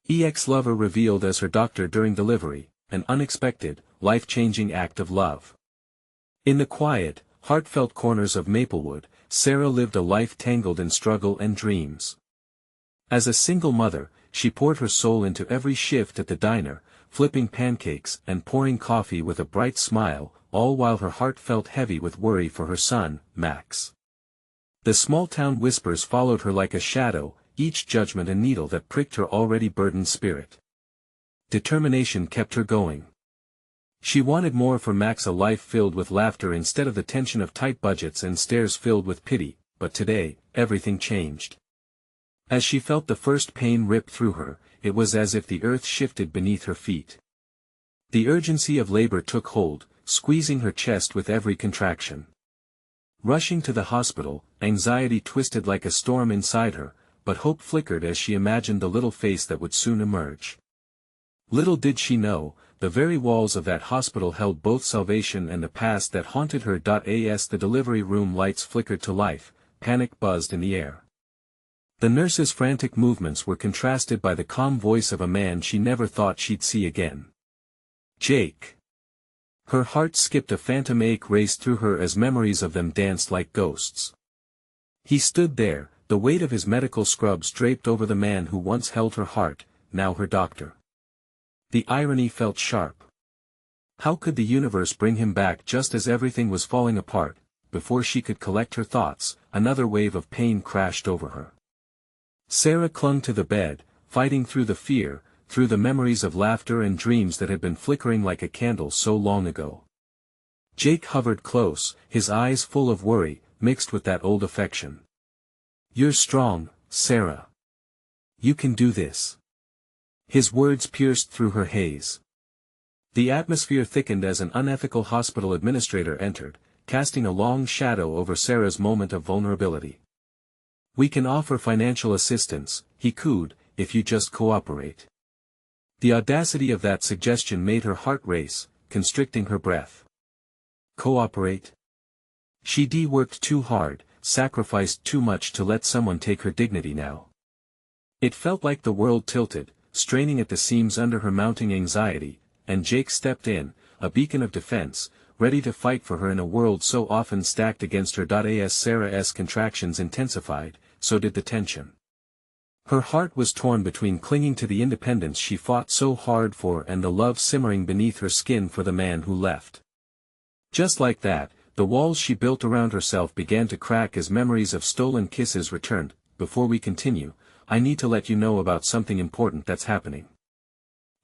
Ex-lover revealed as her doctor during delivery, an unexpected, life-changing act of love. In the quiet, heartfelt corners of Maplewood, Sarah lived a life tangled in struggle and dreams. As a single mother, she poured her soul into every shift at the diner, flipping pancakes and pouring coffee with a bright smile, all while her heart felt heavy with worry for her son, Max. The small-town whispers followed her like a shadow, each judgment a needle that pricked her already burdened spirit. Determination kept her going. She wanted more for Max, a life filled with laughter instead of the tension of tight budgets and stares filled with pity, but today, everything changed. As she felt the first pain rip through her, it was as if the earth shifted beneath her feet. The urgency of labor took hold, squeezing her chest with every contraction. Rushing to the hospital, anxiety twisted like a storm inside her, but hope flickered as she imagined the little face that would soon emerge. Little did she know, the very walls of that hospital held both salvation and the past that haunted her. As the delivery room lights flickered to life, panic buzzed in the air. The nurse's frantic movements were contrasted by the calm voice of a man she never thought she'd see again. Jake. Her heart skipped, a phantom ache raced through her as memories of them danced like ghosts. He stood there, the weight of his medical scrubs draped over the man who once held her heart, now her doctor. The irony felt sharp. How could the universe bring him back just as everything was falling apart? Before she could collect her thoughts, another wave of pain crashed over her. Sarah clung to the bed, fighting through the fear, through the memories of laughter and dreams that had been flickering like a candle so long ago. Jake hovered close, his eyes full of worry, mixed with that old affection. "You're strong, Sarah. You can do this." His words pierced through her haze. The atmosphere thickened as an unethical hospital administrator entered, casting a long shadow over Sarah's moment of vulnerability. "We can offer financial assistance," he cooed, "if you just cooperate." The audacity of that suggestion made her heart race, constricting her breath. Cooperate? She'd worked too hard, sacrificed too much to let someone take her dignity now. It felt like the world tilted, straining at the seams under her mounting anxiety, and Jake stepped in, a beacon of defense, ready to fight for her in a world so often stacked against her. As Sarah's contractions intensified, so did the tension. Her heart was torn between clinging to the independence she fought so hard for and the love simmering beneath her skin for the man who left. Just like that, the walls she built around herself began to crack as memories of stolen kisses returned. Before we continue, I need to let you know about something important that's happening.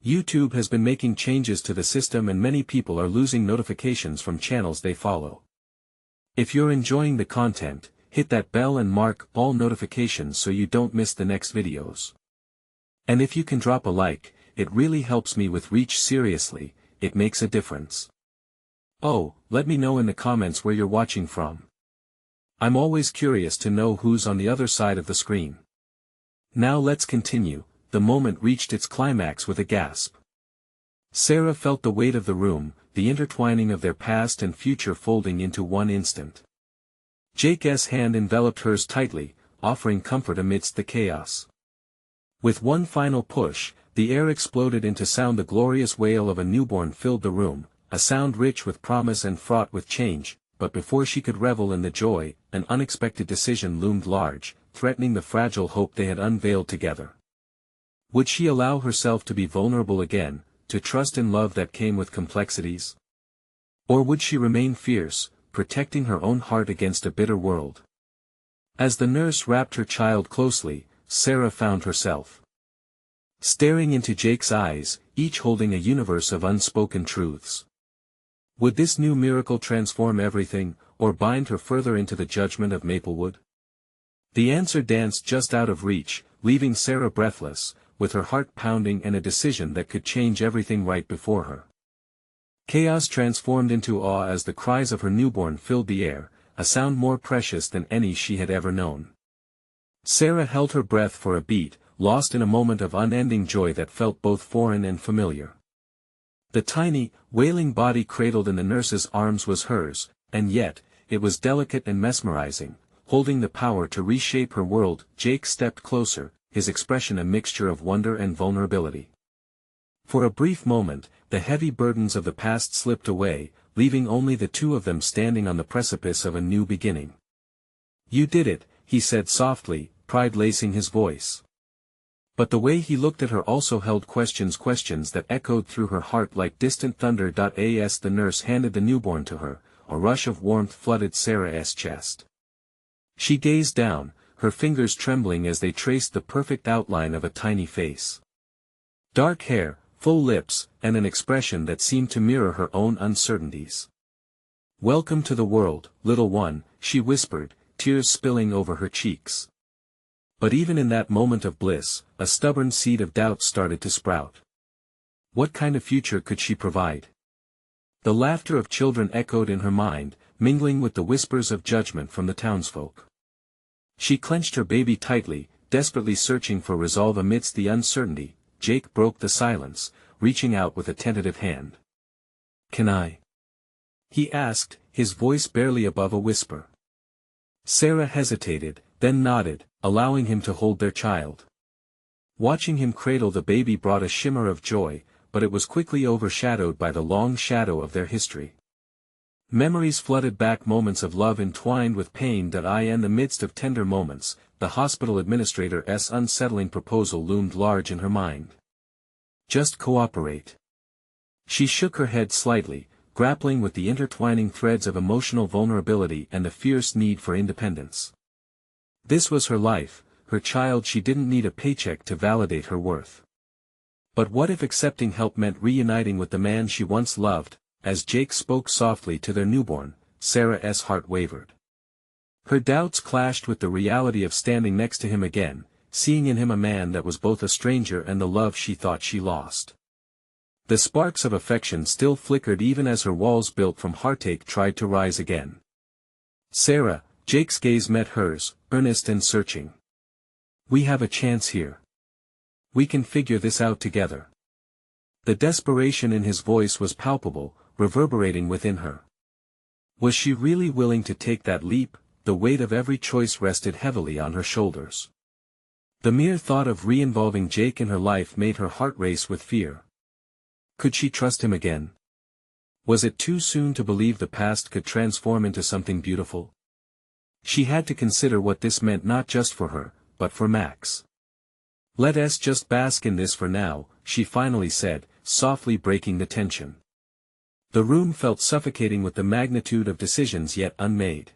YouTube has been making changes to the system and many people are losing notifications from channels they follow. If you're enjoying the content, hit that bell and mark all notifications so you don't miss the next videos. And if you can drop a like, it really helps me with reach. Seriously, it makes a difference. Oh, let me know in the comments where you're watching from. I'm always curious to know who's on the other side of the screen. Now let's continue. The moment reached its climax with a gasp. Sarah felt the weight of the room, the intertwining of their past and future folding into one instant. Jake's hand enveloped hers tightly, offering comfort amidst the chaos. With one final push, the air exploded into sound. The glorious wail of a newborn filled the room, a sound rich with promise and fraught with change, but before she could revel in the joy, an unexpected decision loomed large, threatening the fragile hope they had unveiled together. Would she allow herself to be vulnerable again, to trust in love that came with complexities? Or would she remain fierce, protecting her own heart against a bitter world? As the nurse wrapped her child closely, Sarah found herself staring into Jake's eyes, each holding a universe of unspoken truths. Would this new miracle transform everything, or bind her further into the judgment of Maplewood? The answer danced just out of reach, leaving Sarah breathless, with her heart pounding and a decision that could change everything right before her. Chaos transformed into awe as the cries of her newborn filled the air, a sound more precious than any she had ever known. Sarah held her breath for a beat, lost in a moment of unending joy that felt both foreign and familiar. The tiny, wailing body cradled in the nurse's arms was hers, and yet, it was delicate and mesmerizing, holding the power to reshape her world. Jake stepped closer, his expression a mixture of wonder and vulnerability. For a brief moment, the heavy burdens of the past slipped away, leaving only the two of them standing on the precipice of a new beginning. "You did it," he said softly, pride lacing his voice. But the way he looked at her also held questions that echoed through her heart like distant thunder. As the nurse handed the newborn to her, a rush of warmth flooded Sarah's chest. She gazed down, her fingers trembling as they traced the perfect outline of a tiny face. Dark hair, full lips, and an expression that seemed to mirror her own uncertainties. "Welcome to the world, little one," she whispered, tears spilling over her cheeks. But even in that moment of bliss, a stubborn seed of doubt started to sprout. What kind of future could she provide? The laughter of children echoed in her mind, mingling with the whispers of judgment from the townsfolk. She clenched her baby tightly, desperately searching for resolve amidst the uncertainty. Jake broke the silence, reaching out with a tentative hand. "Can I?" he asked, his voice barely above a whisper. Sarah hesitated, then nodded, allowing him to hold their child. Watching him cradle the baby brought a shimmer of joy, but it was quickly overshadowed by the long shadow of their history. Memories flooded back, moments of love entwined with pain. In the midst of tender moments, the hospital administrator's unsettling proposal loomed large in her mind. "Just cooperate." She shook her head slightly, grappling with the intertwining threads of emotional vulnerability and the fierce need for independence. This was her life, her child. She didn't need a paycheck to validate her worth. But what if accepting help meant reuniting with the man she once loved? As Jake spoke softly to their newborn, Sarah's heart wavered. Her doubts clashed with the reality of standing next to him again, seeing in him a man that was both a stranger and the love she thought she lost. The sparks of affection still flickered even as her walls built from heartache tried to rise again. "Sarah," Jake's gaze met hers, earnest and searching. "We have a chance here. We can figure this out together." The desperation in his voice was palpable, reverberating within her. Was she really willing to take that leap? The weight of every choice rested heavily on her shoulders. The mere thought of re-involving Jake in her life made her heart race with fear. Could she trust him again? Was it too soon to believe the past could transform into something beautiful? She had to consider what this meant not just for her, but for Max. "Let us just bask in this for now," she finally said, softly breaking the tension. The room felt suffocating with the magnitude of decisions yet unmade.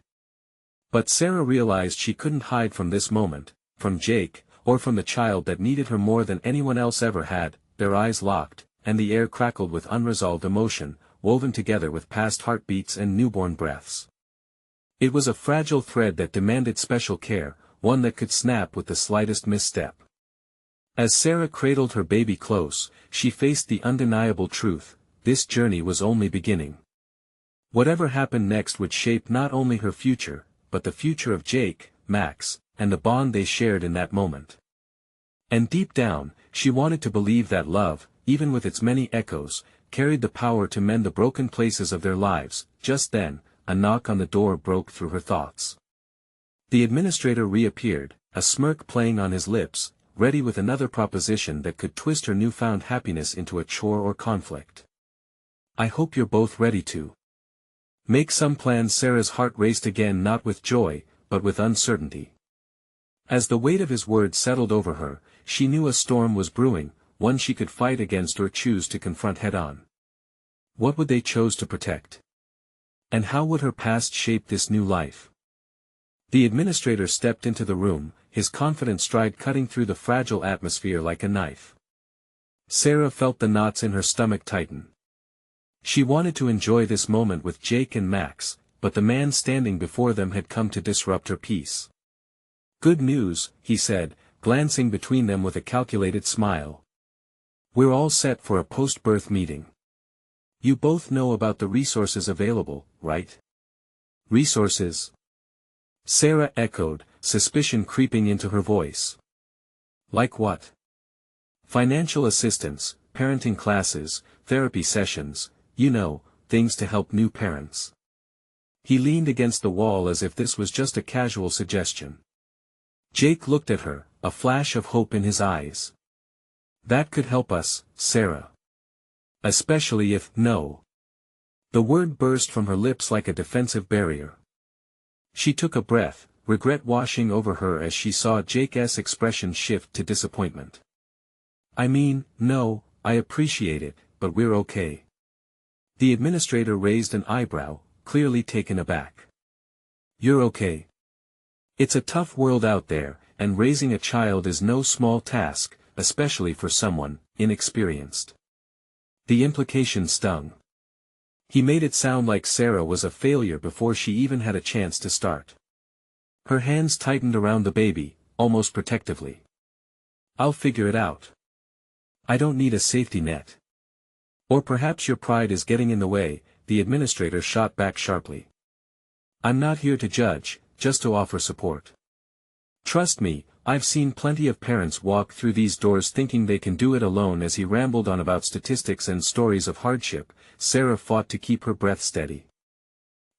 But Sarah realized she couldn't hide from this moment, from Jake, or from the child that needed her more than anyone else ever had. Their eyes locked, and the air crackled with unresolved emotion, woven together with past heartbeats and newborn breaths. It was a fragile thread that demanded special care, one that could snap with the slightest misstep. As Sarah cradled her baby close, she faced the undeniable truth: this journey was only beginning. Whatever happened next would shape not only her future, but the future of Jake, Max, and the bond they shared in that moment. And deep down, she wanted to believe that love, even with its many echoes, carried the power to mend the broken places of their lives. Just then, a knock on the door broke through her thoughts. The administrator reappeared, a smirk playing on his lips, ready with another proposition that could twist her newfound happiness into a chore or conflict. "I hope you're both ready to make some plans." Sarah's heart raced again, not with joy, but with uncertainty. As the weight of his words settled over her, she knew a storm was brewing, one she could fight against or choose to confront head-on. What would they choose to protect? And how would her past shape this new life? The administrator stepped into the room, his confident stride cutting through the fragile atmosphere like a knife. Sarah felt the knots in her stomach tighten. She wanted to enjoy this moment with Jake and Max, but the man standing before them had come to disrupt her peace. "Good news," he said, glancing between them with a calculated smile. "We're all set for a post-birth meeting. You both know about the resources available, right?" "Resources?" Sarah echoed, suspicion creeping into her voice. "Like what?" "Financial assistance, parenting classes, therapy sessions, you know, things to help new parents." He leaned against the wall as if this was just a casual suggestion. Jake looked at her, a flash of hope in his eyes. That could help us, Sarah. Especially if, no. The word burst from her lips like a defensive barrier. She took a breath, regret washing over her as she saw Jake's expression shift to disappointment. I mean, no, I appreciate it, but we're okay. The administrator raised an eyebrow, clearly taken aback. You're okay. It's a tough world out there, and raising a child is no small task, especially for someone inexperienced. The implication stung. He made it sound like Sarah was a failure before she even had a chance to start. Her hands tightened around the baby, almost protectively. I'll figure it out. I don't need a safety net. Or perhaps your pride is getting in the way, the administrator shot back sharply. I'm not here to judge, just to offer support. Trust me, I've seen plenty of parents walk through these doors thinking they can do it alone. As he rambled on about statistics and stories of hardship, Sarah fought to keep her breath steady.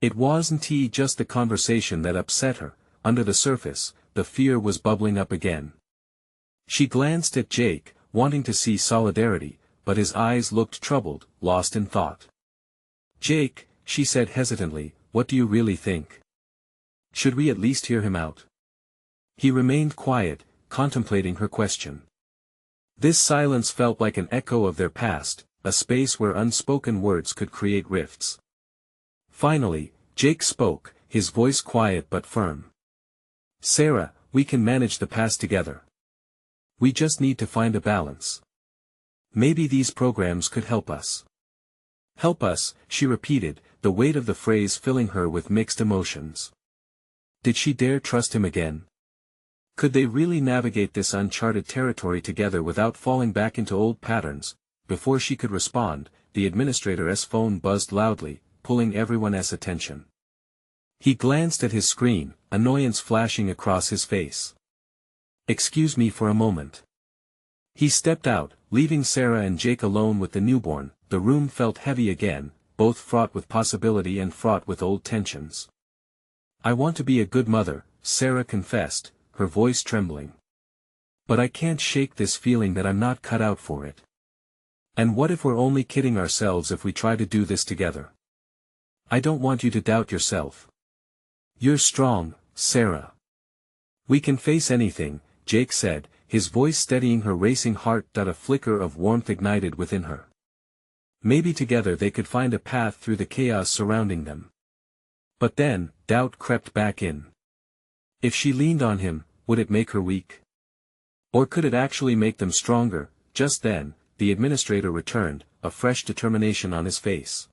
It wasn't just the conversation that upset her. Under the surface, the fear was bubbling up again. She glanced at Jake, wanting to see solidarity, but his eyes looked troubled, lost in thought. Jake, she said hesitantly, what do you really think? Should we at least hear him out? He remained quiet, contemplating her question. This silence felt like an echo of their past, a space where unspoken words could create rifts. Finally, Jake spoke, his voice quiet but firm. Sarah, we can manage the past together. We just need to find a balance. Maybe these programs could help us. Help us, she repeated, the weight of the phrase filling her with mixed emotions. Did she dare trust him again? Could they really navigate this uncharted territory together without falling back into old patterns? Before she could respond, the administrator's phone buzzed loudly, pulling everyone's attention. He glanced at his screen, annoyance flashing across his face. Excuse me for a moment. He stepped out, leaving Sarah and Jake alone with the newborn. The room felt heavy again, both fraught with possibility and fraught with old tensions. I want to be a good mother, Sarah confessed, her voice trembling. But I can't shake this feeling that I'm not cut out for it. And what if we're only kidding ourselves if we try to do this together? I don't want you to doubt yourself. You're strong, Sarah. We can face anything, Jake said, his voice steadying her racing heart. A flicker of warmth ignited within her. Maybe together they could find a path through the chaos surrounding them. But then, doubt crept back in. If she leaned on him, would it make her weak? Or could it actually make them stronger? Just then, the administrator returned, a fresh determination on his face.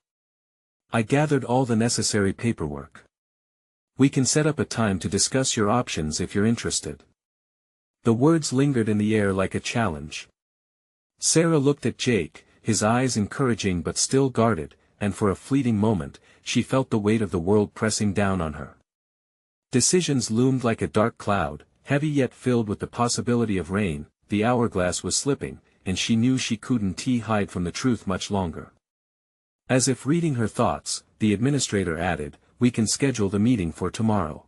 I gathered all the necessary paperwork. We can set up a time to discuss your options if you're interested. The words lingered in the air like a challenge. Sarah looked at Jake, his eyes encouraging but still guarded, and for a fleeting moment, she felt the weight of the world pressing down on her. Decisions loomed like a dark cloud, heavy yet filled with the possibility of rain. The hourglass was slipping, and she knew she couldn't hide from the truth much longer. As if reading her thoughts, the administrator added, we can schedule the meeting for tomorrow.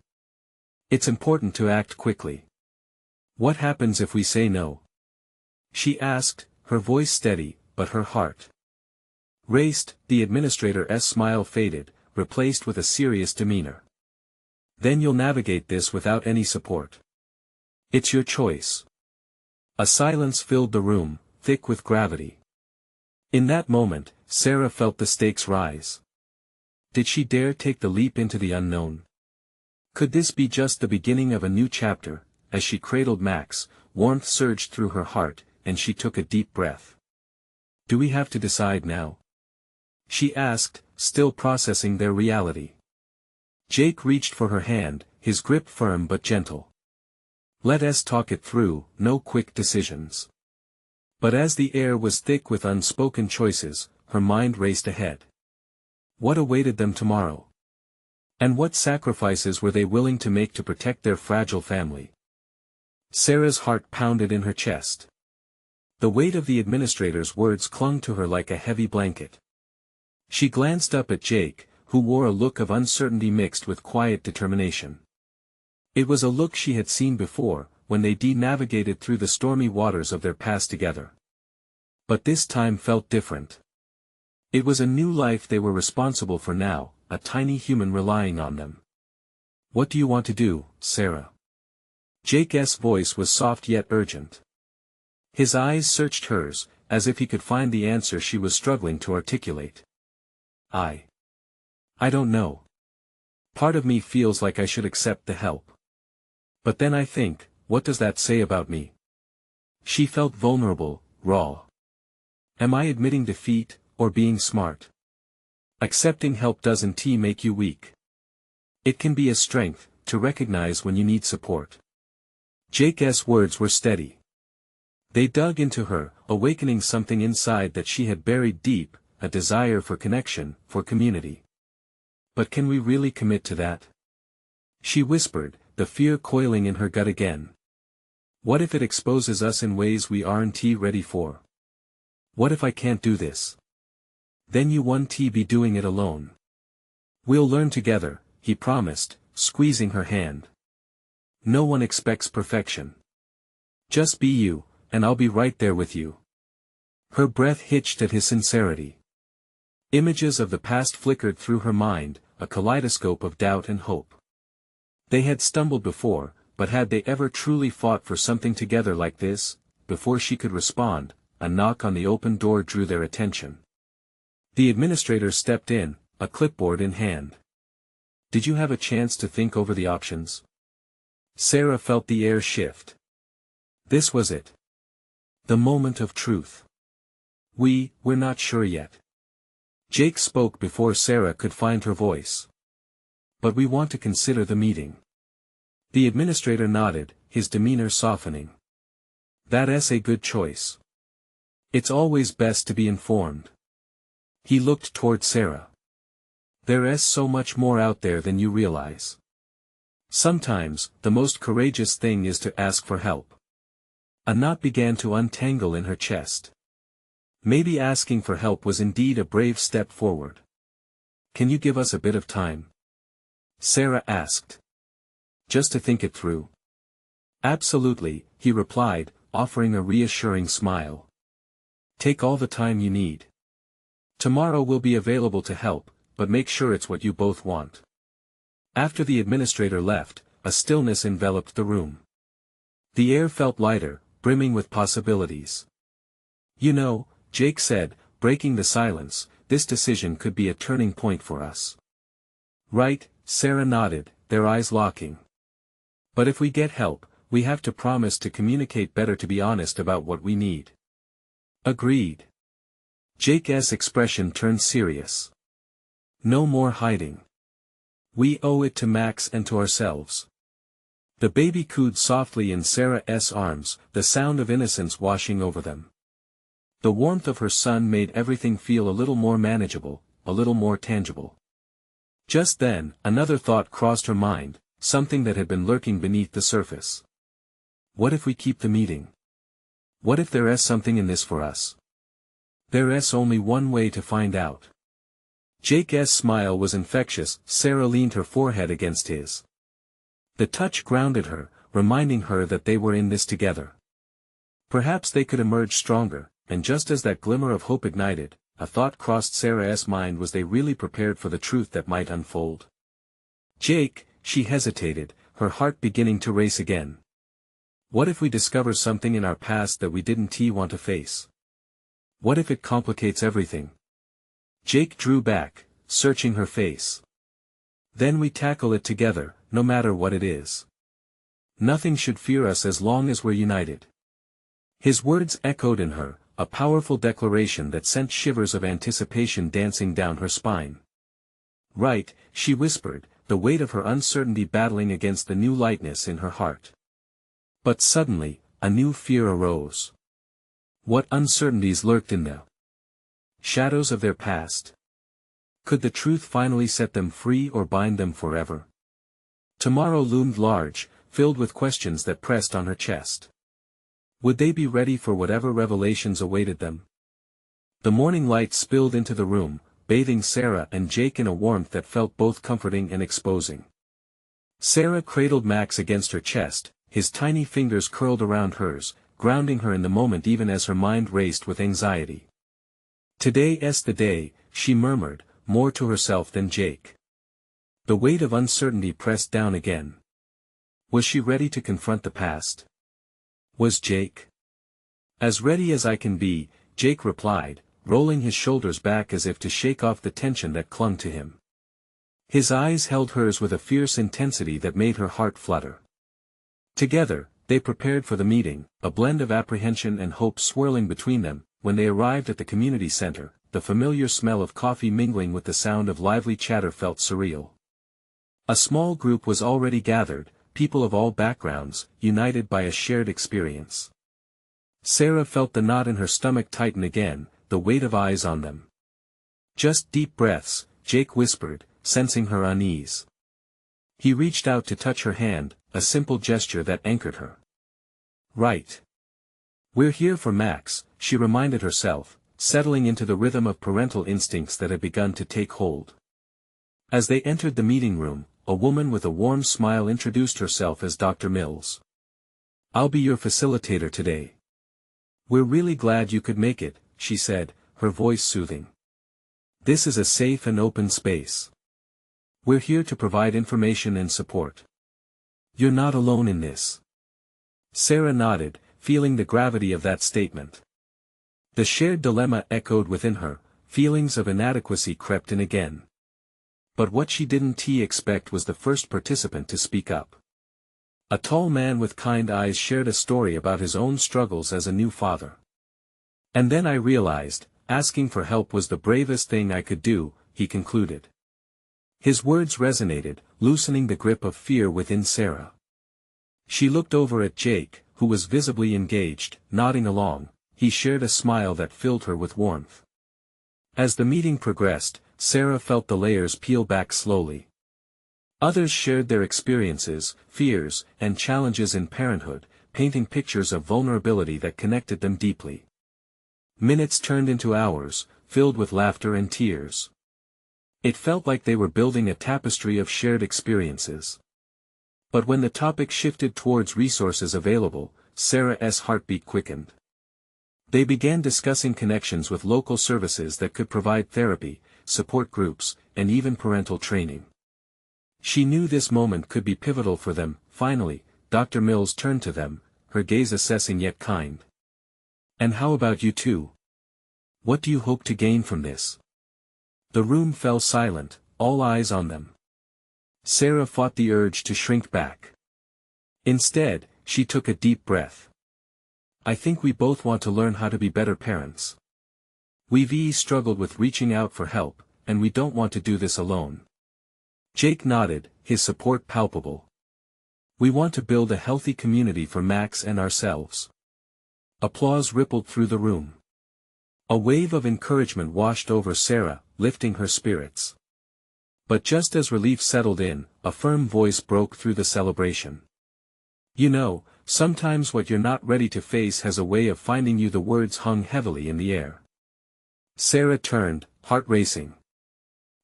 It's important to act quickly. What happens if we say no? She asked, her voice steady, but her heart raced. The administrator's smile faded, replaced with a serious demeanor. Then you'll navigate this without any support. It's your choice. A silence filled the room, thick with gravity. In that moment, Sarah felt the stakes rise. Did she dare take the leap into the unknown? Could this be just the beginning of a new chapter? As she cradled Max, warmth surged through her heart, and she took a deep breath. Do we have to decide now? She asked, still processing their reality. Jake reached for her hand, his grip firm but gentle. Let us talk it through, no quick decisions. But as the air was thick with unspoken choices, her mind raced ahead. What awaited them tomorrow? And what sacrifices were they willing to make to protect their fragile family? Sarah's heart pounded in her chest. The weight of the administrator's words clung to her like a heavy blanket. She glanced up at Jake, who wore a look of uncertainty mixed with quiet determination. It was a look she had seen before, when they navigated through the stormy waters of their past together. But this time felt different. It was a new life they were responsible for now, a tiny human relying on them. "What do you want to do, Sarah?" Jake's voice was soft yet urgent. His eyes searched hers, as if he could find the answer she was struggling to articulate. I don't know. Part of me feels like I should accept the help. But then I think, what does that say about me? She felt vulnerable, raw. Am I admitting defeat, or being smart? Accepting help doesn't make you weak. It can be a strength, to recognize when you need support. Jake's words were steady. They dug into her, awakening something inside that she had buried deep, a desire for connection, for community. But can we really commit to that? She whispered, the fear coiling in her gut again. What if it exposes us in ways we aren't ready for? What if I can't do this? Then you won't be doing it alone. We'll learn together, he promised, squeezing her hand. No one expects perfection. Just be you, and I'll be right there with you. Her breath hitched at his sincerity. Images of the past flickered through her mind, a kaleidoscope of doubt and hope. They had stumbled before, but had they ever truly fought for something together like this? Before she could respond, a knock on the open door drew their attention. The administrator stepped in, a clipboard in hand. Did you have a chance to think over the options? Sarah felt the air shift. This was it. The moment of truth. We're not sure yet. Jake spoke before Sarah could find her voice. But we want to consider the meeting. The administrator nodded, his demeanor softening. That's a good choice. It's always best to be informed. He looked toward Sarah. There's so much more out there than you realize. Sometimes, the most courageous thing is to ask for help. A knot began to untangle in her chest. Maybe asking for help was indeed a brave step forward. Can you give us a bit of time? Sarah asked. Just to think it through. Absolutely, he replied, offering a reassuring smile. Take all the time you need. Tomorrow we'll be available to help, but make sure it's what you both want. After the administrator left, a stillness enveloped the room. The air felt lighter, brimming with possibilities. You know, Jake said, breaking the silence, this decision could be a turning point for us. Right, Sarah nodded, their eyes locking. But if we get help, we have to promise to communicate better, to be honest about what we need. Agreed. Jake's expression turned serious. No more hiding. We owe it to Max and to ourselves. The baby cooed softly in Sarah's arms, the sound of innocence washing over them. The warmth of her son made everything feel a little more manageable, a little more tangible. Just then, another thought crossed her mind, something that had been lurking beneath the surface. What if we keep the meeting? What if there's something in this for us? There's only one way to find out. Jake's smile was infectious. Sarah leaned her forehead against his. The touch grounded her, reminding her that they were in this together. Perhaps they could emerge stronger, and just as that glimmer of hope ignited, a thought crossed Sarah's mind. Was they really prepared for the truth that might unfold? Jake, she hesitated, her heart beginning to race again. What if we discover something in our past that we didn't want to face? What if it complicates everything? Jake drew back, searching her face. Then we tackle it together, no matter what it is. Nothing should fear us as long as we're united. His words echoed in her, a powerful declaration that sent shivers of anticipation dancing down her spine. Right, she whispered, the weight of her uncertainty battling against the new lightness in her heart. But suddenly, a new fear arose. What uncertainties lurked in the shadows of their past? Could the truth finally set them free or bind them forever? Tomorrow loomed large, filled with questions that pressed on her chest. Would they be ready for whatever revelations awaited them? The morning light spilled into the room, bathing Sarah and Jake in a warmth that felt both comforting and exposing. Sarah cradled Max against her chest, his tiny fingers curled around hers, grounding her in the moment even as her mind raced with anxiety. "Today's the day," she murmured, more to herself than Jake. The weight of uncertainty pressed down again. Was she ready to confront the past? Was Jake? "As ready as I can be," Jake replied, rolling his shoulders back as if to shake off the tension that clung to him. His eyes held hers with a fierce intensity that made her heart flutter. Together, they prepared for the meeting, a blend of apprehension and hope swirling between them. When they arrived at the community center, the familiar smell of coffee mingling with the sound of lively chatter felt surreal. A small group was already gathered, people of all backgrounds, united by a shared experience. Sarah felt the knot in her stomach tighten again, the weight of eyes on them. "Just deep breaths," Jake whispered, sensing her unease. He reached out to touch her hand, a simple gesture that anchored her. "Right. We're here for Max," she reminded herself, settling into the rhythm of parental instincts that had begun to take hold. As they entered the meeting room, a woman with a warm smile introduced herself as Dr. Mills. "I'll be your facilitator today." "We're really glad you could make it," she said, her voice soothing. "This is a safe and open space. We're here to provide information and support. You're not alone in this." Sarah nodded, feeling the gravity of that statement. The shared dilemma echoed within her, feelings of inadequacy crept in again. But what she didn't expect was the first participant to speak up. A tall man with kind eyes shared a story about his own struggles as a new father. "And then I realized, asking for help was the bravest thing I could do," he concluded. His words resonated, loosening the grip of fear within Sarah. She looked over at Jake, who was visibly engaged, nodding along. He shared a smile that filled her with warmth. As the meeting progressed, Sarah felt the layers peel back slowly. Others shared their experiences, fears, and challenges in parenthood, painting pictures of vulnerability that connected them deeply. Minutes turned into hours, filled with laughter and tears. It felt like they were building a tapestry of shared experiences. But when the topic shifted towards resources available, Sarah's heartbeat quickened. They began discussing connections with local services that could provide therapy, support groups, and even parental training. She knew this moment could be pivotal for them. Finally, Dr. Mills turned to them, her gaze assessing yet kind. "And how about you two? What do you hope to gain from this?" The room fell silent, all eyes on them. Sarah fought the urge to shrink back. Instead, she took a deep breath. "I think we both want to learn how to be better parents. We've struggled with reaching out for help, and we don't want to do this alone." Jake nodded, his support palpable. "We want to build a healthy community for Max and ourselves." Applause rippled through the room. A wave of encouragement washed over Sarah, lifting her spirits. But just as relief settled in, a firm voice broke through the celebration. "You know, sometimes what you're not ready to face has a way of finding you." The words hung heavily in the air. Sarah turned, heart racing.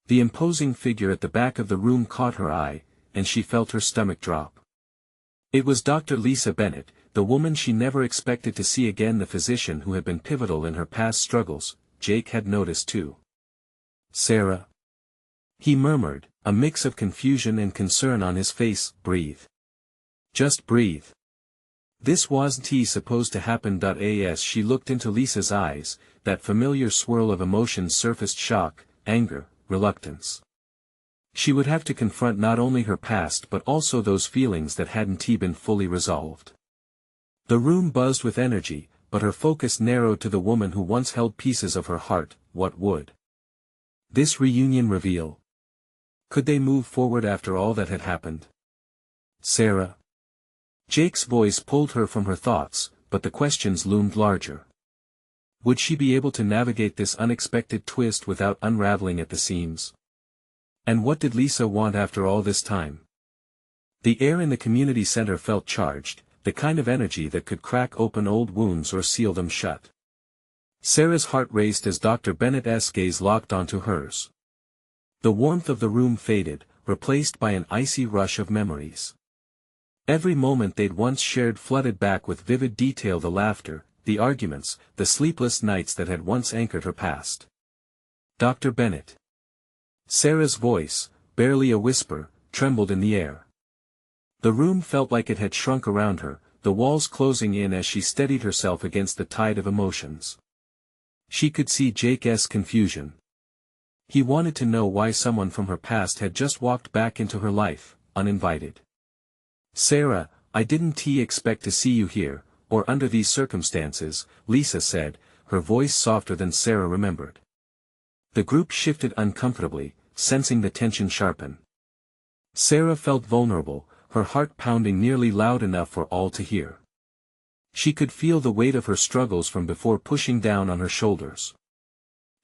The imposing figure at the back of the room caught her eye, and she felt her stomach drop. It was Dr. Lisa Bennett, the woman she never expected to see again, the physician who had been pivotal in her past struggles. Jake had noticed too. "Sarah?" he murmured, a mix of confusion and concern on his face. "Breathe. Just breathe. This wasn't supposed to happen." As she looked into Lisa's eyes, that familiar swirl of emotions surfaced: shock, anger, reluctance. She would have to confront not only her past but also those feelings that hadn't been fully resolved. The room buzzed with energy, but her focus narrowed to the woman who once held pieces of her heart. What would this reunion reveal? Could they move forward after all that had happened? "Sarah?" Jake's voice pulled her from her thoughts, but the questions loomed larger. Would she be able to navigate this unexpected twist without unraveling at the seams? And what did Lisa want after all this time? The air in the community center felt charged, the kind of energy that could crack open old wounds or seal them shut. Sarah's heart raced as Dr. Bennett's gaze locked onto hers. The warmth of the room faded, replaced by an icy rush of memories. Every moment they'd once shared flooded back with vivid detail: the laughter, the arguments, the sleepless nights that had once anchored her past. Dr. Bennett. Sarah's voice, barely a whisper, trembled in the air. The room felt like it had shrunk around her, the walls closing in as she steadied herself against the tide of emotions. She could see Jake's confusion. He wanted to know why someone from her past had just walked back into her life, uninvited. "Sarah, I didn't expect to see you here, or under these circumstances," Lisa said, her voice softer than Sarah remembered. The group shifted uncomfortably, sensing the tension sharpen. Sarah felt vulnerable, her heart pounding nearly loud enough for all to hear. She could feel the weight of her struggles from before pushing down on her shoulders.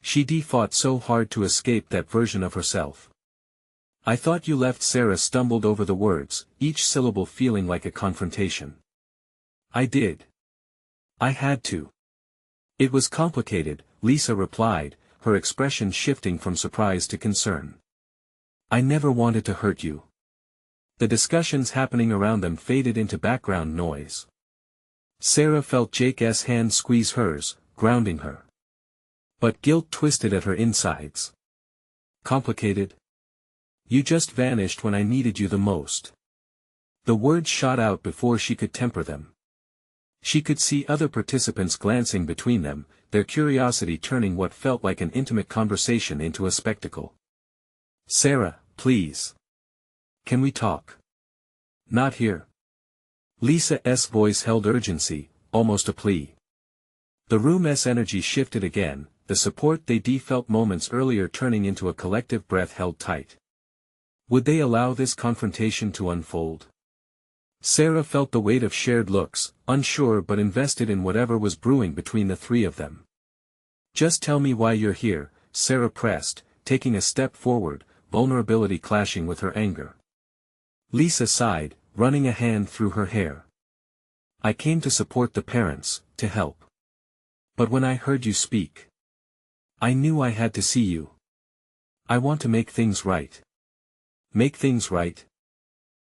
She'd fought so hard to escape that version of herself. "I thought you left." Sarah stumbled over the words, each syllable feeling like a confrontation. "I did. I had to." "It was complicated," Lisa replied, her expression shifting from surprise to concern. "I never wanted to hurt you." The discussions happening around them faded into background noise. Sarah felt Jake's hand squeeze hers, grounding her. But guilt twisted at her insides. "Complicated? You just vanished when I needed you the most." The words shot out before she could temper them. She could see other participants glancing between them, their curiosity turning what felt like an intimate conversation into a spectacle. "Sarah, please. Can we talk?" "Not here." Lisa's voice held urgency, almost a plea. The room's energy shifted again, the support they'd felt moments earlier turning into a collective breath held tight. Would they allow this confrontation to unfold? Sarah felt the weight of shared looks, unsure but invested in whatever was brewing between the three of them. "Just tell me why you're here," Sarah pressed, taking a step forward, vulnerability clashing with her anger. Lisa sighed, running a hand through her hair. "I came to support the parents, to help. But when I heard you speak, I knew I had to see you. I want to make things right." "Make things right?"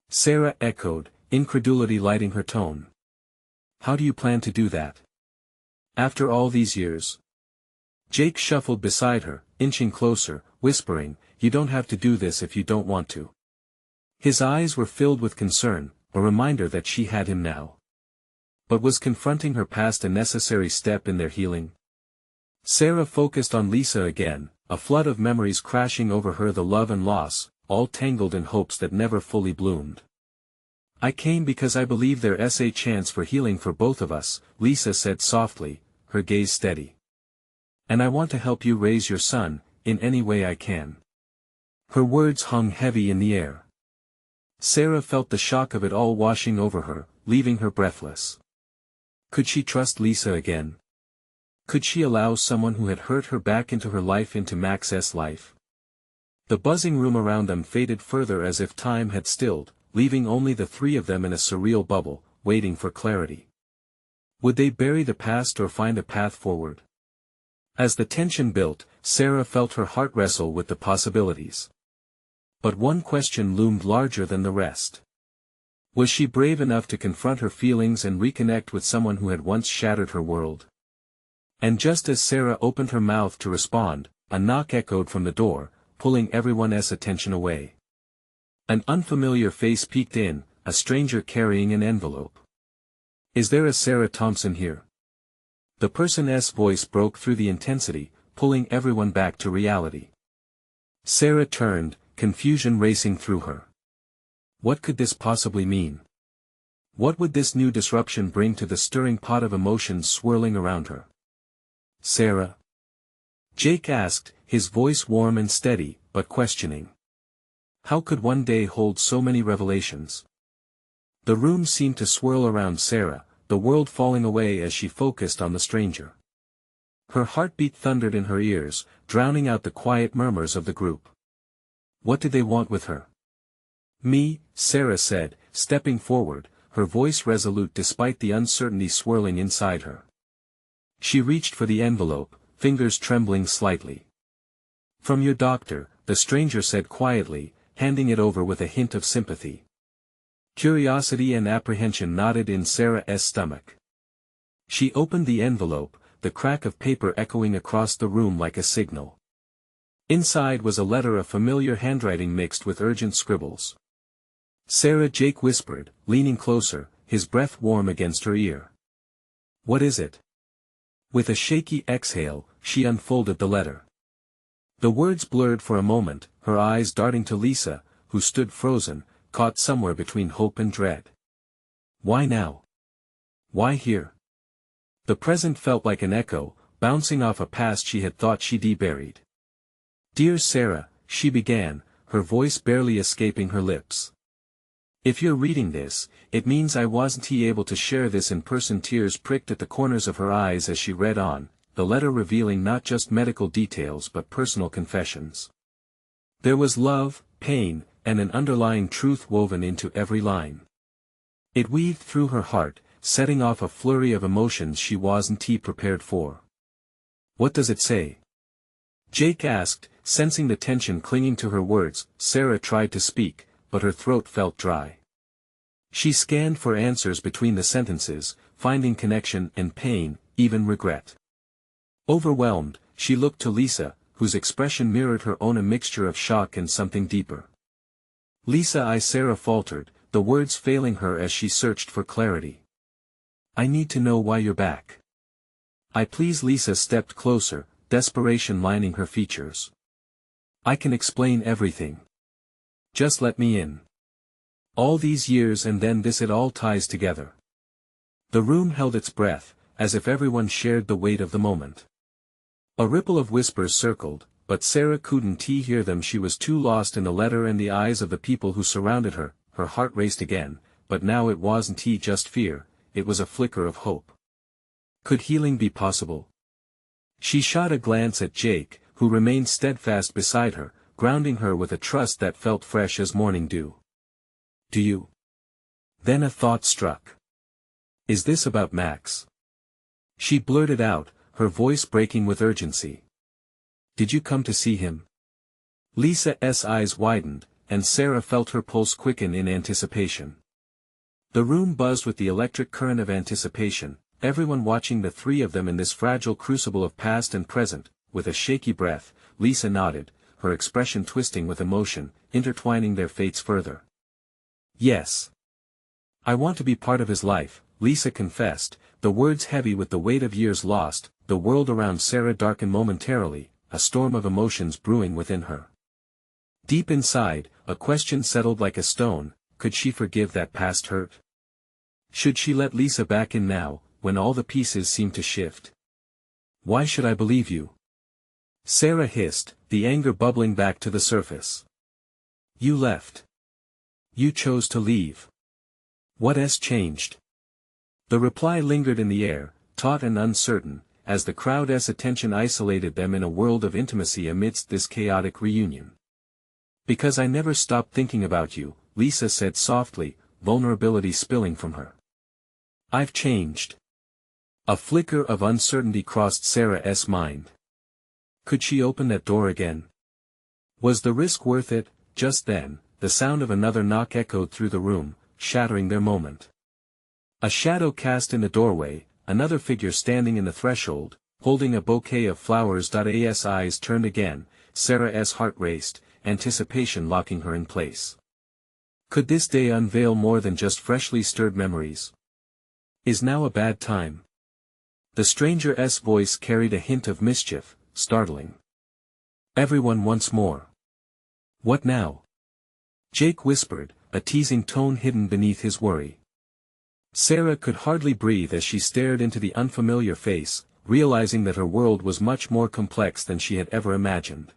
Sarah echoed, incredulity lighting her tone. "How do you plan to do that? After all these years?" Jake shuffled beside her, inching closer, whispering, "You don't have to do this if you don't want to." His eyes were filled with concern, a reminder that she had him now. But was confronting her past a necessary step in their healing? Sarah focused on Lisa again, a flood of memories crashing over her, the love and loss, all tangled in hopes that never fully bloomed. "I came because I believe there's a chance for healing for both of us," Lisa said softly, her gaze steady. "And I want to help you raise your son, in any way I can." Her words hung heavy in the air. Sarah felt the shock of it all washing over her, leaving her breathless. Could she trust Lisa again? Could she allow someone who had hurt her back into her life, into Max's life? The buzzing room around them faded further as if time had stilled, leaving only the three of them in a surreal bubble, waiting for clarity. Would they bury the past or find a path forward? As the tension built, Sarah felt her heart wrestle with the possibilities. But one question loomed larger than the rest. Was she brave enough to confront her feelings and reconnect with someone who had once shattered her world? And just as Sarah opened her mouth to respond, a knock echoed from the door, pulling everyone's attention away. An unfamiliar face peeked in, a stranger carrying an envelope. "Is there a Sarah Thompson here?" The person's voice broke through the intensity, pulling everyone back to reality. Sarah turned, confusion racing through her. What could this possibly mean? What would this new disruption bring to the stirring pot of emotions swirling around her? "Sarah?" Jake asked, his voice warm and steady, but questioning. How could one day hold so many revelations? The room seemed to swirl around Sarah, the world falling away as she focused on the stranger. Her heartbeat thundered in her ears, drowning out the quiet murmurs of the group. What did they want with her? "Me," Sarah said, stepping forward, her voice resolute despite the uncertainty swirling inside her. She reached for the envelope, fingers trembling slightly. "From your doctor," the stranger said quietly, handing it over with a hint of sympathy. Curiosity and apprehension knotted in Sarah's stomach. She opened the envelope, the crack of paper echoing across the room like a signal. Inside was a letter of familiar handwriting mixed with urgent scribbles. "Sarah," Jake whispered, leaning closer, his breath warm against her ear. "What is it?" With a shaky exhale, she unfolded the letter. The words blurred for a moment, her eyes darting to Lisa, who stood frozen, caught somewhere between hope and dread. Why now? Why here? The present felt like an echo, bouncing off a past she had thought she'd buried. "Dear Sarah," she began, her voice barely escaping her lips. "If you're reading this, it means I wasn't able to share this in person." Tears pricked at the corners of her eyes as she read on, the letter revealing not just medical details but personal confessions. There was love, pain, and an underlying truth woven into every line. It weaved through her heart, setting off a flurry of emotions she wasn't prepared for. "What does it say?" Jake asked, sensing the tension clinging to her words. Sarah tried to speak, but her throat felt dry. She scanned for answers between the sentences, finding connection and pain, even regret. Overwhelmed, she looked to Lisa, whose expression mirrored her own, a mixture of shock and something deeper. "Lisa," Sarah faltered, the words failing her as she searched for clarity. "I need to know why you're back." Please." Lisa stepped closer, desperation lining her features. "I can explain everything. Just let me in. All these years and then this, it all ties together." The room held its breath, as if everyone shared the weight of the moment. A ripple of whispers circled, but Sarah couldn't hear them. She was too lost in the letter and the eyes of the people who surrounded her. Her heart raced again, but now it wasn't just fear, it was a flicker of hope. Could healing be possible? She shot a glance at Jake, who remained steadfast beside her, grounding her with a trust that felt fresh as morning dew. "Do you?" Then a thought struck. "Is this about Max?" She blurted out, her voice breaking with urgency. "Did you come to see him?" Lisa's eyes widened, and Sarah felt her pulse quicken in anticipation. The room buzzed with the electric current of anticipation, everyone watching the three of them in this fragile crucible of past and present. With a shaky breath, Lisa nodded, her expression twisting with emotion, intertwining their fates further. "Yes. I want to be part of his life," Lisa confessed, the words heavy with the weight of years lost. The world around Sarah darkened momentarily, a storm of emotions brewing within her. Deep inside, a question settled like a stone: could she forgive that past hurt? Should she let Lisa back in now, when all the pieces seemed to shift? "Why should I believe you?" Sarah hissed, the anger bubbling back to the surface. "You left. You chose to leave. What's changed?" The reply lingered in the air, taut and uncertain, as the crowd's attention isolated them in a world of intimacy amidst this chaotic reunion. "Because I never stopped thinking about you," Lisa said softly, vulnerability spilling from her. "I've changed." A flicker of uncertainty crossed Sarah's mind. Could she open that door again? Was the risk worth it? Just then, the sound of another knock echoed through the room, shattering their moment. A shadow cast in the doorway, another figure standing in the threshold, holding a bouquet of flowers. As eyes turned again, Sarah's heart raced, anticipation locking her in place. Could this day unveil more than just freshly stirred memories? "Is now a bad time?" The stranger's voice carried a hint of mischief, startling. "Everyone wants more." "What now?" Jake whispered, a teasing tone hidden beneath his worry. Sarah could hardly breathe as she stared into the unfamiliar face, realizing that her world was much more complex than she had ever imagined.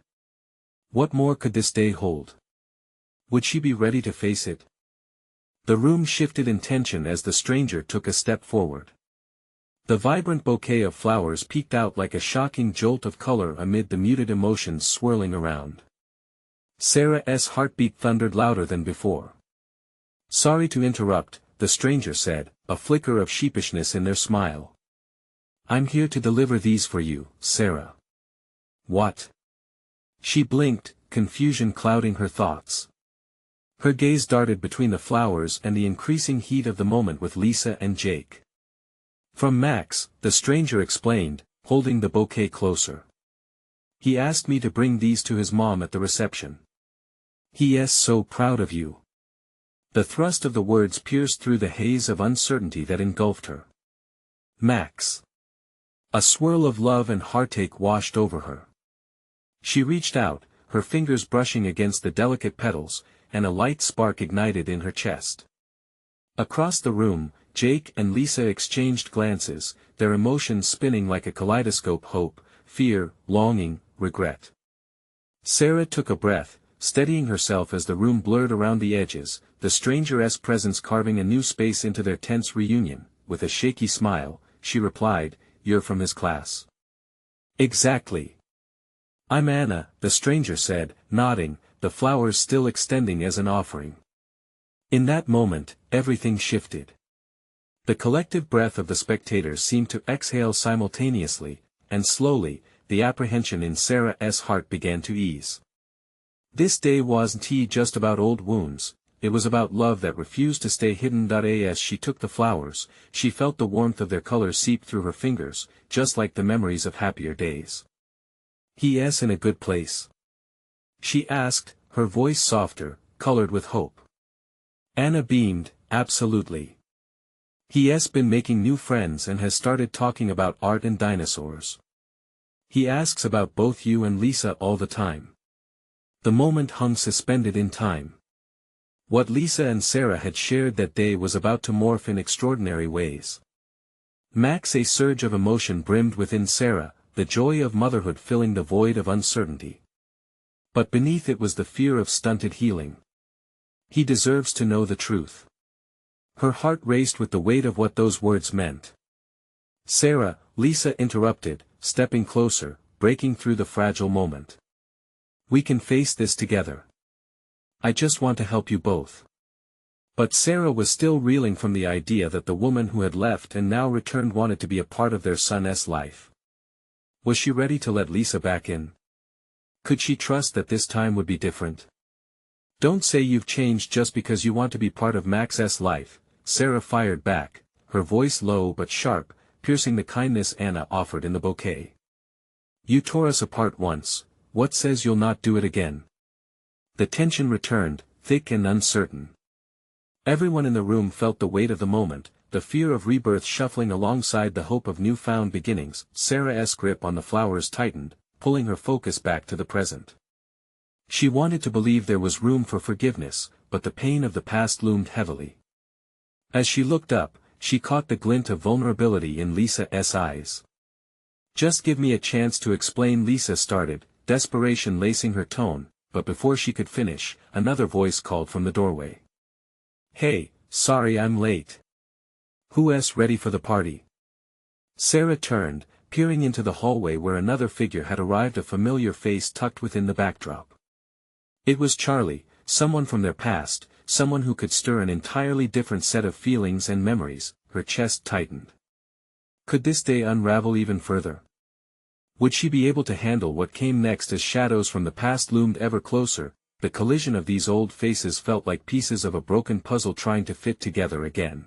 What more could this day hold? Would she be ready to face it? The room shifted in tension as the stranger took a step forward. The vibrant bouquet of flowers peeked out like a shocking jolt of color amid the muted emotions swirling around. Sarah's heartbeat thundered louder than before. "Sorry to interrupt," the stranger said, a flicker of sheepishness in their smile. "I'm here to deliver these for you, Sarah." "What?" She blinked, confusion clouding her thoughts. Her gaze darted between the flowers and the increasing heat of the moment with Lisa and Jake. From Max, the stranger explained, holding the bouquet closer. He asked me to bring these to his mom at the reception. He is so proud of you. The thrust of the words pierced through the haze of uncertainty that engulfed her. Max. A swirl of love and heartache washed over her. She reached out, her fingers brushing against the delicate petals, and a light spark ignited in her chest. Across the room, Jake and Lisa exchanged glances, their emotions spinning like a kaleidoscope: hope, fear, longing, regret. Sarah took a breath, steadying herself as the room blurred around the edges, the stranger's presence carving a new space into their tense reunion. With a shaky smile, she replied, "You're from his class." "Exactly. I'm Anna," the stranger said, nodding, the flowers still extending as an offering. In that moment, everything shifted. The collective breath of the spectators seemed to exhale simultaneously, and slowly, the apprehension in Sarah's heart began to ease. This day wasn't just about old wounds, it was about love that refused to stay hidden. As she took the flowers, she felt the warmth of their color seep through her fingers, just like the memories of happier days. "He is in a good place?" she asked, her voice softer, colored with hope. Anna beamed, "Absolutely. He has been making new friends and has started talking about art and dinosaurs. He asks about both you and Lisa all the time." The moment hung suspended in time. What Lisa and Sarah had shared that day was about to morph in extraordinary ways. Max, a surge of emotion brimmed within Sarah, the joy of motherhood filling the void of uncertainty. But beneath it was the fear of stunted healing. He deserves to know the truth. Her heart raced with the weight of what those words meant. "Sarah," Lisa interrupted, stepping closer, breaking through the fragile moment. "We can face this together. I just want to help you both." But Sarah was still reeling from the idea that the woman who had left and now returned wanted to be a part of their son's life. Was she ready to let Lisa back in? Could she trust that this time would be different? "Don't say you've changed just because you want to be part of Max's life," Sarah fired back, her voice low but sharp, piercing the kindness Anna offered in the bouquet. "You tore us apart once, what says you'll not do it again?" The tension returned, thick and uncertain. Everyone in the room felt the weight of the moment, the fear of rebirth shuffling alongside the hope of newfound beginnings. Sarah's grip on the flowers tightened, pulling her focus back to the present. She wanted to believe there was room for forgiveness, but the pain of the past loomed heavily. As she looked up, she caught the glint of vulnerability in Lisa's eyes. "Just give me a chance to explain," Lisa started, desperation lacing her tone, but before she could finish, another voice called from the doorway. "Hey, sorry I'm late. Who's ready for the party?" Sarah turned, peering into the hallway where another figure had arrived, a familiar face tucked within the backdrop. It was Charlie, someone from their past, someone who could stir an entirely different set of feelings and memories. Her chest tightened. Could this day unravel even further? Would she be able to handle what came next? As shadows from the past loomed ever closer, the collision of these old faces felt like pieces of a broken puzzle trying to fit together again.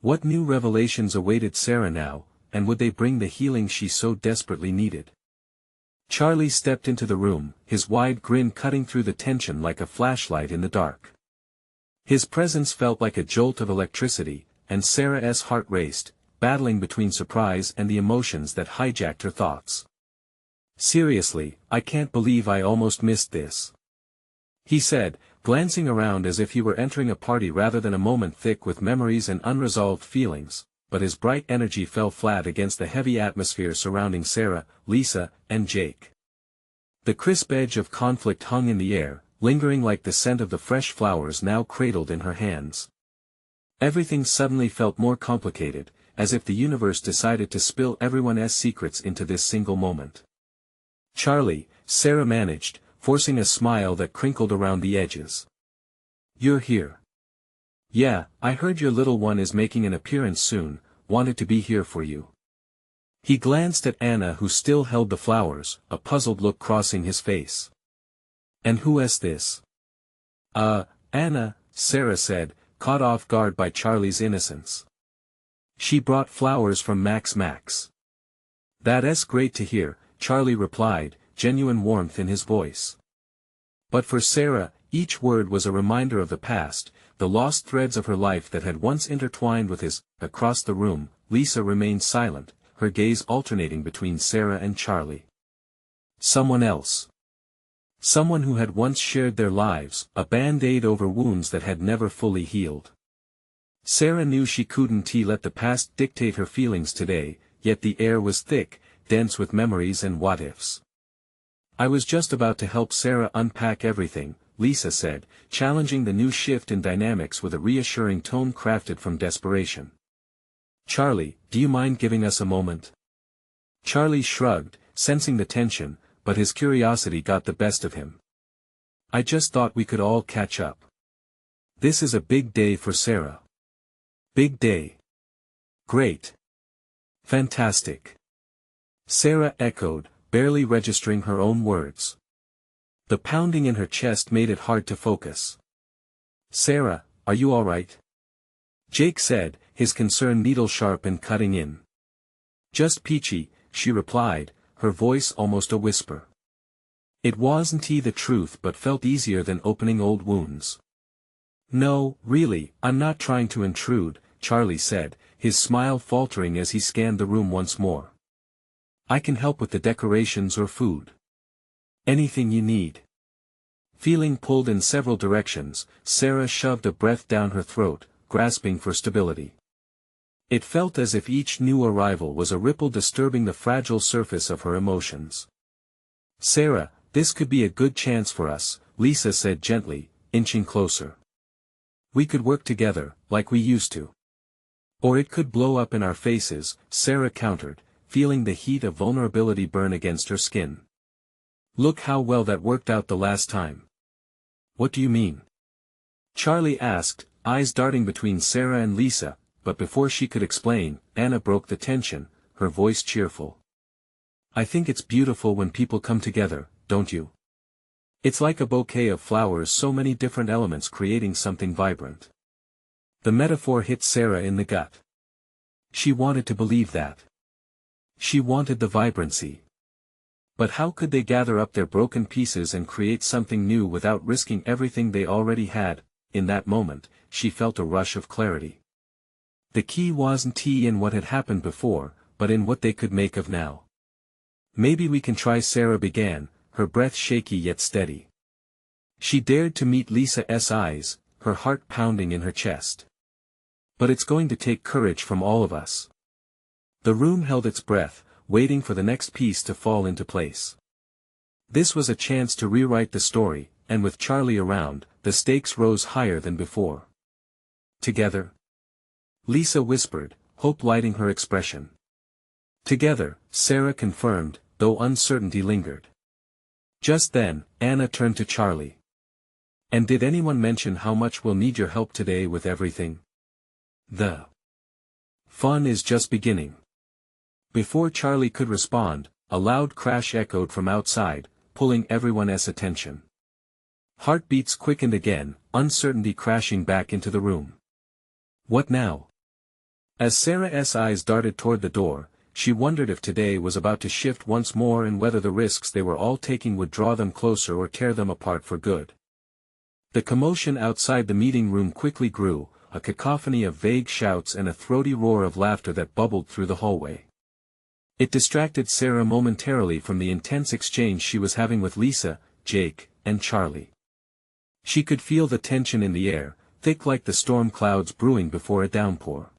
What new revelations awaited Sarah now, and would they bring the healing she so desperately needed? Charlie stepped into the room, his wide grin cutting through the tension like a flashlight in the dark. His presence felt like a jolt of electricity, and Sarah's heart raced, battling between surprise and the emotions that hijacked her thoughts. "Seriously, I can't believe I almost missed this," he said, glancing around as if he were entering a party rather than a moment thick with memories and unresolved feelings, but his bright energy fell flat against the heavy atmosphere surrounding Sarah, Lisa, and Jake. The crisp edge of conflict hung in the air, lingering like the scent of the fresh flowers now cradled in her hands. Everything suddenly felt more complicated, as if the universe decided to spill everyone's secrets into this single moment. "Charlie," Sarah managed, forcing a smile that crinkled around the edges. "You're here." "Yeah, I heard your little one is making an appearance soon, wanted to be here for you." He glanced at Anna, who still held the flowers, a puzzled look crossing his face. "And who is this?" Anna, Sarah said, caught off guard by Charlie's innocence. She brought flowers from Max. That's great to hear, Charlie replied, genuine warmth in his voice. But for Sarah, each word was a reminder of the past, the lost threads of her life that had once intertwined with his. Across the room, Lisa remained silent, her gaze alternating between Sarah and Charlie. Someone else. Someone who had once shared their lives, a band-aid over wounds that had never fully healed. Sarah knew she couldn't let the past dictate her feelings today, yet the air was thick, dense with memories and what-ifs. I was just about to help Sarah unpack everything, Lisa said, challenging the new shift in dynamics with a reassuring tone crafted from desperation. Charlie, do you mind giving us a moment? Charlie shrugged, sensing the tension, but his curiosity got the best of him. I just thought we could all catch up. This is a big day for Sarah. Big day. Great. Fantastic. Sarah echoed, barely registering her own words. The pounding in her chest made it hard to focus. Sarah, are you all right? Jake said, his concern needle-sharp and cutting in. Just peachy, she replied, her voice almost a whisper. It wasn't the truth but felt easier than opening old wounds. No, really, I'm not trying to intrude, Charlie said, his smile faltering as he scanned the room once more. I can help with the decorations or food. Anything you need. Feeling pulled in several directions, Sarah shoved a breath down her throat, grasping for stability. It felt as if each new arrival was a ripple disturbing the fragile surface of her emotions. Sarah, this could be a good chance for us, Lisa said gently, inching closer. We could work together, like we used to. Or it could blow up in our faces, Sarah countered, feeling the heat of vulnerability burn against her skin. Look how well that worked out the last time. What do you mean? Charlie asked, eyes darting between Sarah and Lisa, but before she could explain, Anna broke the tension, her voice cheerful. I think it's beautiful when people come together, don't you? It's like a bouquet of flowers, so many different elements creating something vibrant. The metaphor hit Sarah in the gut. She wanted to believe that. She wanted the vibrancy. But how could they gather up their broken pieces and create something new without risking everything they already had? In that moment, she felt a rush of clarity. The key wasn't in what had happened before, but in what they could make of now. Maybe we can try, Sarah began, her breath shaky yet steady. She dared to meet Lisa's eyes, her heart pounding in her chest. But it's going to take courage from all of us. The room held its breath, waiting for the next piece to fall into place. This was a chance to rewrite the story, and with Charlie around, the stakes rose higher than before. Together? Lisa whispered, hope lighting her expression. Together, Sarah confirmed, though uncertainty lingered. Just then, Anna turned to Charlie. And did anyone mention how much we'll need your help today with everything? The fun is just beginning. Before Charlie could respond, a loud crash echoed from outside, pulling everyone's attention. Heartbeats quickened again, uncertainty crashing back into the room. What now? As Sarah's eyes darted toward the door, she wondered if today was about to shift once more and whether the risks they were all taking would draw them closer or tear them apart for good. The commotion outside the meeting room quickly grew, a cacophony of vague shouts and a throaty roar of laughter that bubbled through the hallway. It distracted Sarah momentarily from the intense exchange she was having with Lisa, Jake, and Charlie. She could feel the tension in the air, thick like the storm clouds brewing before a downpour.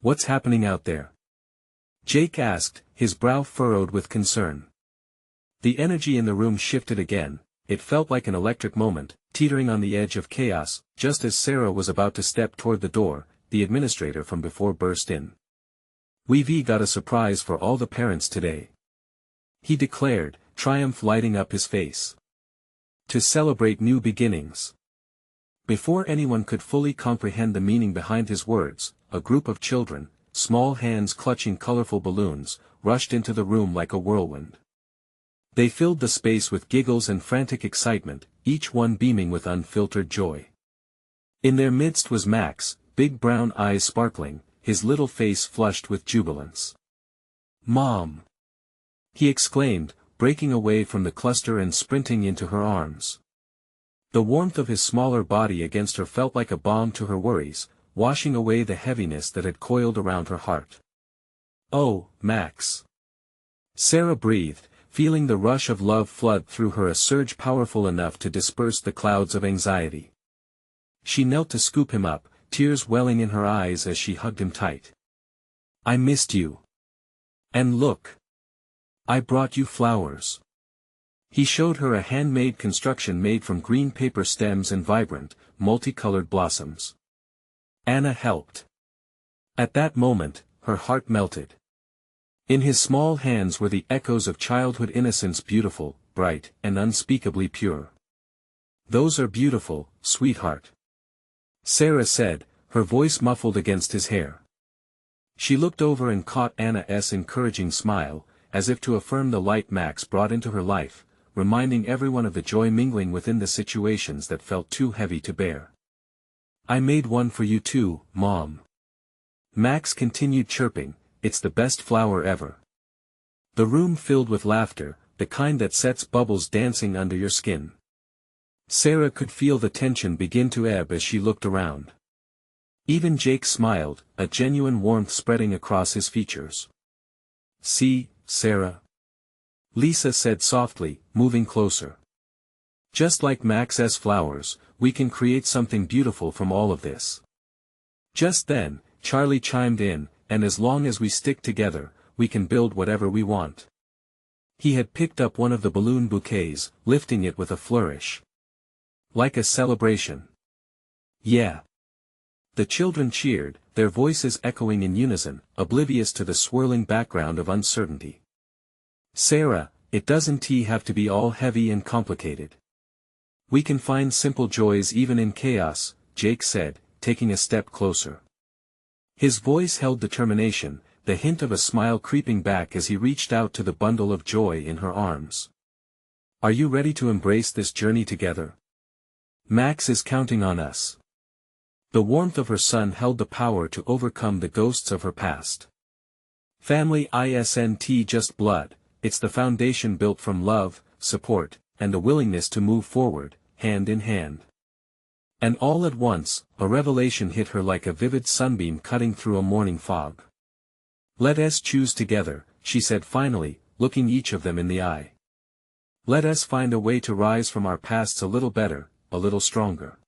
What's happening out there? Jake asked, his brow furrowed with concern. The energy in the room shifted again, it felt like an electric moment, teetering on the edge of chaos. Just as Sarah was about to step toward the door, the administrator from before burst in. We've got a surprise for all the parents today, he declared, triumph lighting up his face. To celebrate new beginnings. Before anyone could fully comprehend the meaning behind his words, a group of children, small hands clutching colorful balloons, rushed into the room like a whirlwind. They filled the space with giggles and frantic excitement, each one beaming with unfiltered joy. In their midst was Max, big brown eyes sparkling, his little face flushed with jubilance. "Mom!" he exclaimed, breaking away from the cluster and sprinting into her arms. The warmth of his smaller body against her felt like a balm to her worries, washing away the heaviness that had coiled around her heart. "Oh, Max!" Sarah breathed, feeling the rush of love flood through her, a surge powerful enough to disperse the clouds of anxiety. She knelt to scoop him up, tears welling in her eyes as she hugged him tight. "I missed you. And look. I brought you flowers." He showed her a handmade construction made from green paper stems and vibrant, multicolored blossoms. Anna helped. At that moment, her heart melted. In his small hands were the echoes of childhood innocence, beautiful, bright, and unspeakably pure. "Those are beautiful, sweetheart," Sarah said, her voice muffled against his hair. She looked over and caught Anna's encouraging smile, as if to affirm the light Max brought into her life, reminding everyone of the joy mingling within the situations that felt too heavy to bear. "I made one for you too, Mom," Max continued chirping, "it's the best flower ever." The room filled with laughter, the kind that sets bubbles dancing under your skin. Sarah could feel the tension begin to ebb as she looked around. Even Jake smiled, a genuine warmth spreading across his features. "See, Sarah," Lisa said softly, moving closer. "Just like Max's flowers, we can create something beautiful from all of this." Just then, Charlie chimed in, "And as long as we stick together, we can build whatever we want." He had picked up one of the balloon bouquets, lifting it with a flourish. "Like a celebration." "Yeah." The children cheered, their voices echoing in unison, oblivious to the swirling background of uncertainty. "Sarah, it doesn't have to be all heavy and complicated. We can find simple joys even in chaos," Jake said, taking a step closer. His voice held determination, the hint of a smile creeping back as he reached out to the bundle of joy in her arms. "Are you ready to embrace this journey together? Max is counting on us." The warmth of her son held the power to overcome the ghosts of her past. Family isn't just blood, it's the foundation built from love, support, and a willingness to move forward, hand in hand. And all at once, a revelation hit her like a vivid sunbeam cutting through a morning fog. "Let us choose together," she said finally, looking each of them in the eye. "Let us find a way to rise from our pasts a little better, a little stronger.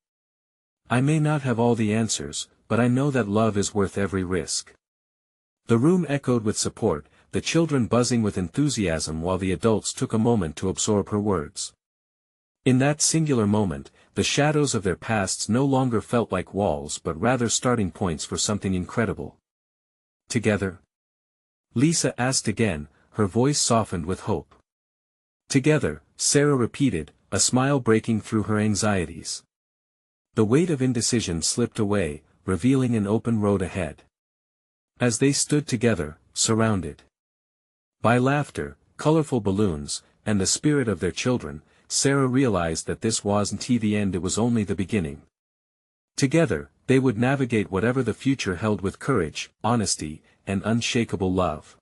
I may not have all the answers, but I know that love is worth every risk." The room echoed with support, the children buzzing with enthusiasm while the adults took a moment to absorb her words. In that singular moment, the shadows of their pasts no longer felt like walls but rather starting points for something incredible. "Together?" Lisa asked again, her voice softened with hope. "Together," Sarah repeated, a smile breaking through her anxieties. The weight of indecision slipped away, revealing an open road ahead. As they stood together, surrounded by laughter, colorful balloons, and the spirit of their children, Sarah realized that this wasn't the end, it was only the beginning. Together, they would navigate whatever the future held with courage, honesty, and unshakable love.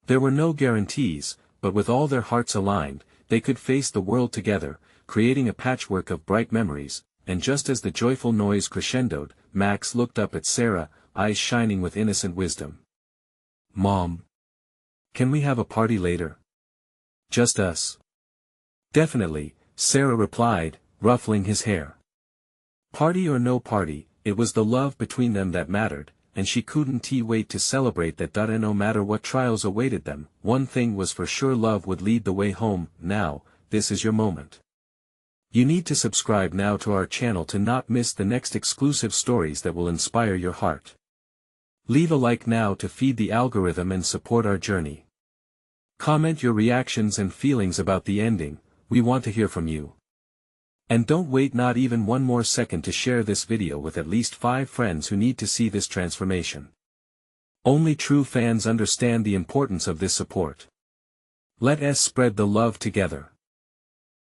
There were no guarantees, but with all their hearts aligned, they could face the world together, creating a patchwork of bright memories. And just as the joyful noise crescendoed, Max looked up at Sarah, eyes shining with innocent wisdom. "Mom, can we have a party later? Just us?" "Definitely," Sarah replied, ruffling his hair. Party or no party, it was the love between them that mattered, and she couldn't wait to celebrate that. And no matter what trials awaited them, one thing was for sure: love would lead the way home. Now, this is your moment. You need to subscribe now to our channel to not miss the next exclusive stories that will inspire your heart. Leave a like now to feed the algorithm and support our journey. Comment your reactions and feelings about the ending, we want to hear from you. And don't wait not even one more second to share this video with at least 5 friends who need to see this transformation. Only true fans understand the importance of this support. Let us spread the love together.